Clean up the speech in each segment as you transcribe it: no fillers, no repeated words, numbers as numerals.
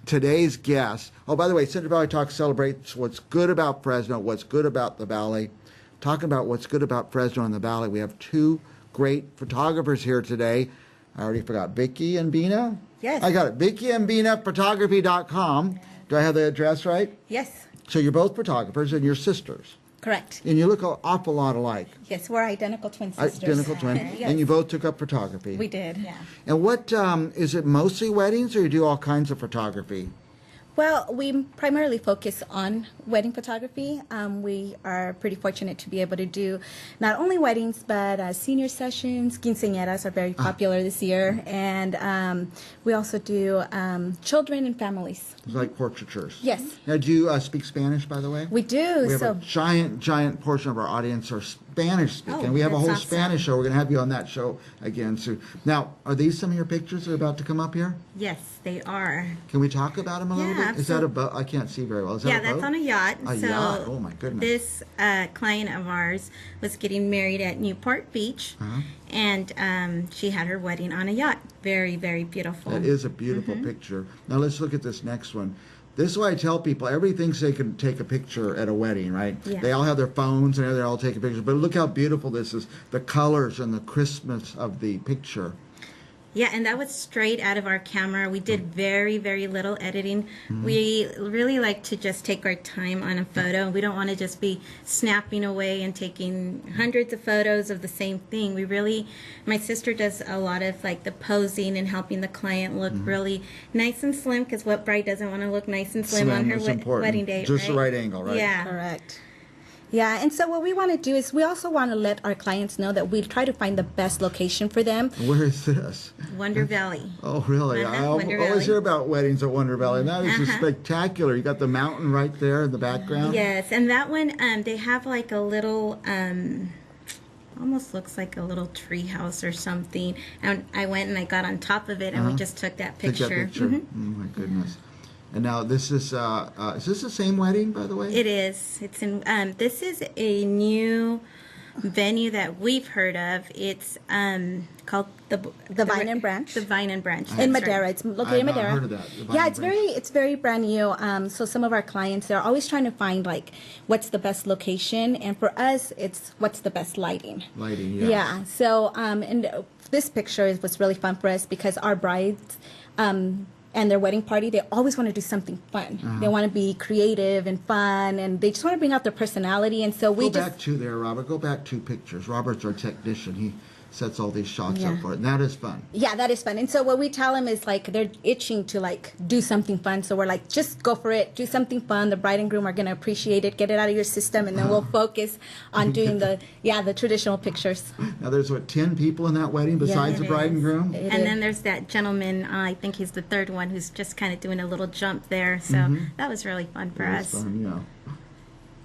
Today's guest. Oh, by the way, Central Valley Talk celebrates what's good about Fresno, what's good about the Valley. Talking about what's good about Fresno and the Valley, we have two great photographers here today. I already forgot. Vicky and Bina? Yes. I got it. Vicky and Bina photography.com. Do I have the address right? Yes. So you're both photographers and you're sisters. Correct. And you look an awful lot alike. Yes, we're identical twin sisters. Identical twin. Yes. And you both took up photography. We did. Yeah. And what, is it mostly weddings or you do all kinds of photography? Well, we primarily focus on wedding photography. We are pretty fortunate to be able to do not only weddings, but senior sessions. Quinceañeras are very popular this year. And we also do children and families. It's like portraitures. Yes. Now, do you speak Spanish, by the way? We do. We have a giant portion of our audience are Spanish speaking. Oh, we have a that's whole awesome. Spanish show. We're going to have you on that show again soon. Now, are these some of your pictures that are about to come up here? Yes, they are. Can we talk about them a little Yeah, bit? Is that a boat? I can't see very well. Is that Yeah, a boat? that's on a yacht. A so yacht. Oh, my goodness. This client of ours was getting married at Newport Beach, and she had her wedding on a yacht. Very, very beautiful. That is a beautiful picture. Now, let's look at this next one. This is why I tell people, everybody thinks they can take a picture at a wedding, right? Yeah. They all have their phones and they're all taking pictures. But look how beautiful this is. The colors and the crispness of the picture. Yeah, and that was straight out of our camera. We did very, very little editing. We really like to just take our time on a photo. We don't want to just be snapping away and taking hundreds of photos of the same thing. We really, my sister does a lot of like the posing and helping the client look really nice and slim, because what bride doesn't want to look nice and slim on her is important. wedding day, Just right? the right angle, right? Yeah. Correct. Yeah, and so what we want to do is we also want to let our clients know that we try to find the best location for them. Where is this? Wonder Valley. Oh, really? I Wonder always Valley. hear about weddings at Wonder Valley. And that is just spectacular. You got the mountain right there in the background. Yes, and that one, they have like a little, almost looks like a little tree house or something. And I went and I got on top of it, and we just took that Take picture. that picture. Oh, my goodness. And now this is this the same wedding, by the way? It is. It's in. This is a new venue that we've heard of. It's called the Vine and Branch. The Vine and Branch. In That's Madera, right. it's located in I've not Madera. heard of that, the Vine Yeah, and it's very brand new. So some of our clients, they're always trying to find like what's the best location, and for us, it's what's the best lighting. Lighting, yeah. Yeah. So and this picture was really fun for us because our brides. And their wedding party, they always want to do something fun. They want to be creative and fun, and they just want to bring out their personality. And so we Go back to there, Robert. Go back 2 pictures. Robert's our technician. He sets all these shots up for it. And that is fun. Yeah, that is fun. And so what we tell them is like they're itching to like do something fun. So we're like, just go for it, do something fun. The bride and groom are going to appreciate it, get it out of your system, and then we'll focus on doing the traditional pictures. Now there's 10 people in that wedding besides the it bride and is. groom? And then there's that gentleman, I think he's the third one, who's just kind of doing a little jump there. So that was really fun for That us. was fun, yeah.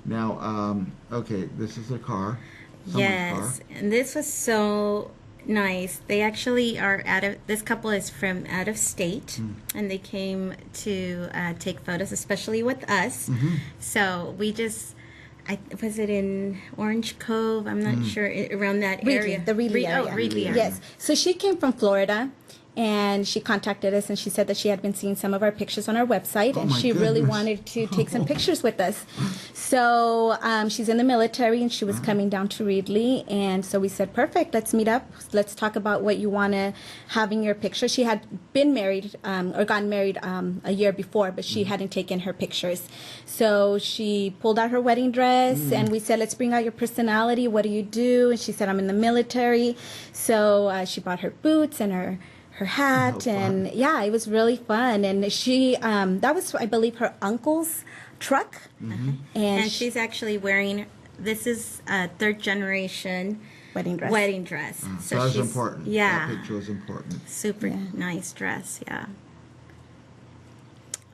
Now, okay, this is the car. Someone's Yes, car. and this was so nice. They actually are this couple is from out of state, and they came to take photos, especially with us. So we just, was it in Orange Cove? I'm not sure, around that area. The Reedley area. Oh, Reedley area. Yes. So she came from Florida, and she contacted us, and she said that she had been seeing some of our pictures on our website, and my she really goodness. wanted to take some pictures with us. So she's in the military, and she was coming down to Reedley, and so we said, perfect, let's meet up. Let's talk about what you want to have in your picture. She had been married or gotten married a year before, but she hadn't taken her pictures. So she pulled out her wedding dress, and we said, let's bring out your personality. What do you do? And she said, I'm in the military. So she brought her boots and her hat, and yeah, it was really fun. And she that was, I believe, her uncle's truck, And she's actually wearing, this is a third generation wedding dress. So that was she's- important. Yeah. That picture was important. Super nice dress, yeah.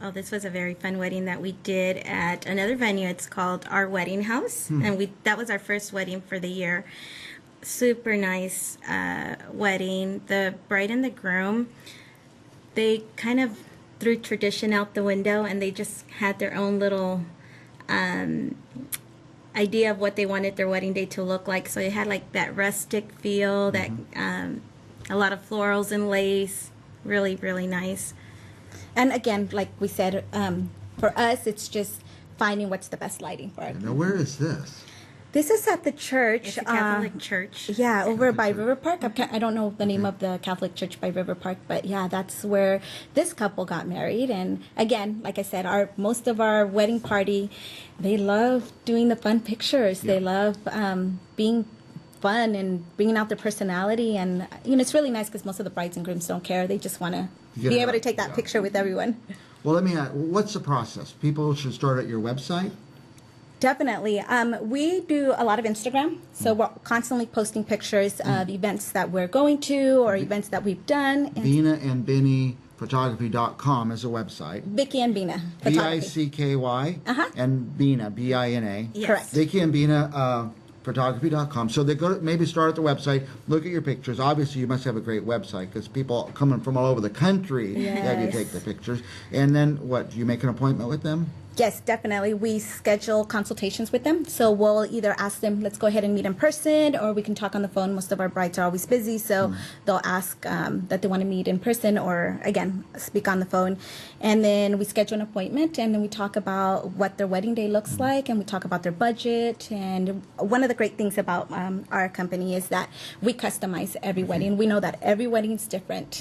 Oh, this was a very fun wedding that we did at another venue. It's called Our Wedding House, and that was our first wedding for the year. Super nice wedding. The bride and the groom, they kind of threw tradition out the window, and they just had their own little idea of what they wanted their wedding day to look like. So it had like that rustic feel, that a lot of florals and lace. Really, really nice. And again, like we said, for us, it's just finding what's the best lighting for it. Now, where is this? This is at the church. It's a Catholic church. Yeah, over by River Park. I don't know the name of the Catholic church by River Park, but yeah, that's where this couple got married. And again, like I said, most of our wedding party, they love doing the fun pictures. They love being fun and bringing out their personality. And it's really nice because most of the brides and grooms don't care. They just want to be able to take that picture with everyone. Well, let me ask, what's the process? People should start at your website? Definitely. We do a lot of Instagram, so we're constantly posting pictures of events that we're going to or events that we've done. Bina and Binny photography.com is a website. Vicky and Bina photography. Vicky and Bina, Bina. Yes. Correct. Vicky and Bina photography.com. So they go to, maybe start at the website, look at your pictures. Obviously, you must have a great website because people coming from all over the country have you take the pictures. And then what? Do you make an appointment with them? Yes, definitely. We schedule consultations with them. So we'll either ask them, let's go ahead and meet in person, or we can talk on the phone. Most of our brides are always busy, so they'll ask that they want to meet in person or, again, speak on the phone. And then we schedule an appointment, and then we talk about what their wedding day looks like, and we talk about their budget. And one of the great things about our company is that we customize every wedding. We know that every wedding is different.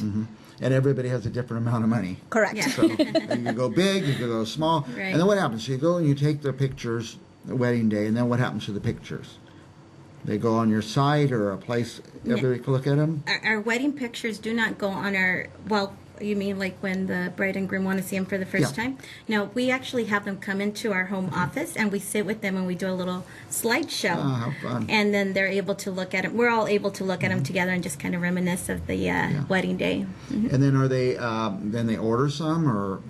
And everybody has a different amount of money. Correct. Yeah. So you can go big, you can go small. Right. And then what happens? So you go and you take their pictures, the wedding day, and then what happens to the pictures? They go on your site or a place everybody can look at them? Our wedding pictures do not go on our, well, you mean like when the bride and groom want to see them for the first time? No, we actually have them come into our home office and we sit with them and we do a little slideshow. Oh, how fun. And then they're able to look at it. We're all able to look at them together and just kind of reminisce of the wedding day. And then are they, then they order some or?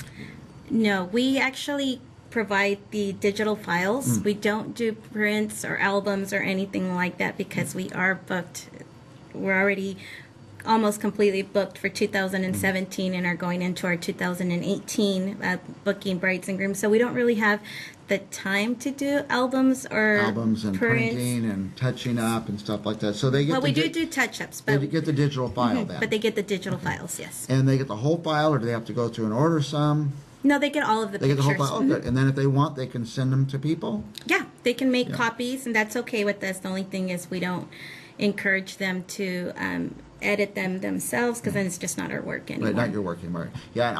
No, we actually provide the digital files. We don't do prints or albums or anything like that because we are booked. We're already almost completely booked for 2017 and are going into our 2018 booking brides and grooms. So we don't really have the time to do albums And prints. printing and touching up and stuff like that. So they get Well, we the do touch-ups, they but, get the digital file then. but they get the digital files, yes. And they get the whole file or do they have to go through and order some? No, they get all of the They get the pictures. whole file? Oh, good. And then if they want, they can send them to people? Yeah, they can make copies, and that's okay with us. The only thing is we don't encourage them to edit them themselves because then it's just not our work anymore. Right, not your working mark. Yeah, and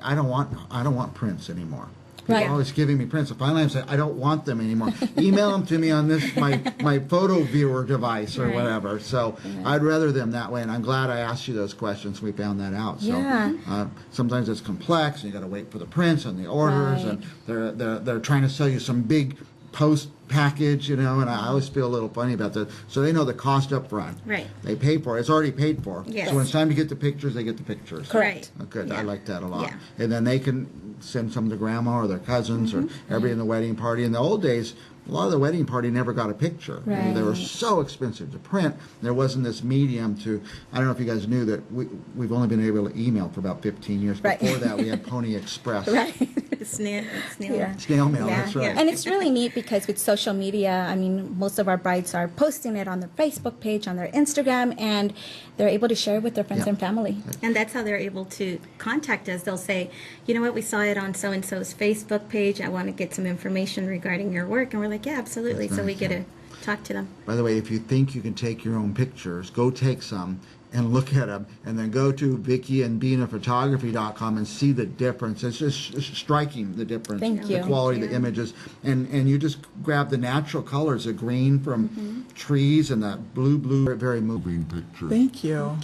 I don't want prints anymore. People Right. are always giving me prints. So finally I said, I don't want them anymore. Email them to me on this, my photo viewer device or Right. whatever. So I'd rather them that way. And I'm glad I asked you those questions. We found that out. So Yeah. sometimes it's complex and you got to wait for the prints and the orders. Right. And they're trying to sell you some big post package, and I always feel a little funny about that. So they know the cost up front. Right. They pay for it. It's already paid for. Yes. So when it's time to get the pictures, they get the pictures. Correct. Oh, good. I Yeah. like that a lot. Yeah. And then they can send some to grandma or their cousins or everybody in the wedding party. In the old days, a lot of the wedding party never got a picture. Right. They were so expensive to print. There wasn't this medium to, I don't know if you guys knew that we've only been able to email for about 15 years. Right. Before that, we had Pony Express. Right. The snail. Yeah. Snail mail, Yeah. that's right. And it's really neat because with social media, I mean, most of our brides are posting it on their Facebook page, on their Instagram, and they're able to share it with their friends Yeah. and family. And that's how they're able to contact us. They'll say, you know what, we saw it on so-and-so's Facebook page. I want to get some information regarding your work. And we're like, yeah, absolutely. That's So we nice, get yeah. to talk to them. By the way, if you think you can take your own pictures, go take some and look at them, and then go to VickyandBinaPhotography.com and see the difference. It's just striking, the difference. Thank The you. quality of the Yeah. images. And you just grab the natural colors, the green from trees and the blue, very moving. Picture. Thank you.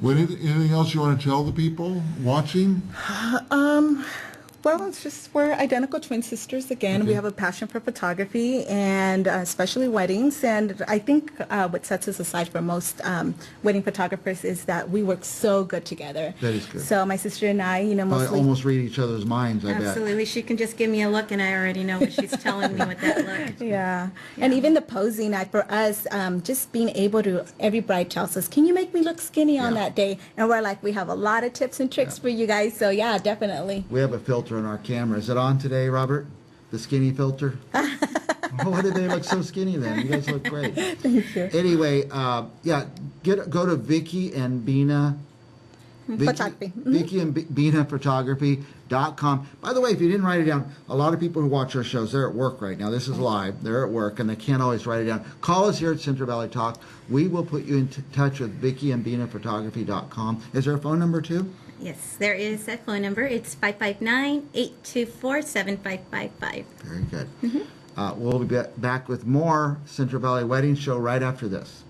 Well, anything else you want to tell the people watching? Well, it's just we're identical twin sisters again. We have a passion for photography and especially weddings. And I think what sets us aside from most wedding photographers is that we work so good together. That is good. So my sister and I, I mostly. almost read each other's minds, I bet. Absolutely. She can just give me a look and I already know what she's telling me with that look. Yeah. And even the posing, for us, just being able to, every bride tells us, can you make me look skinny on Yeah. that day? And we're like, we have a lot of tips and tricks for you guys. So yeah, definitely. We have a filter on our camera. Is it on today, Robert? The skinny filter? Why did they look so skinny then? You guys look great. Thank you. Anyway, go to Vicky and Bina Photography. Vicky and Bina Photography.com. By the way, if you didn't write it down, a lot of people who watch our shows, they're at work right now. This is live. They're at work, and they can't always write it down. Call us here at Central Valley Talk. We will put you in touch with Vicky and Bina Photography.com. Is there a phone number, too? Yes, there is a phone number. It's 559-824-7555. Very good. We'll be back with more Central Valley Wedding Show right after this.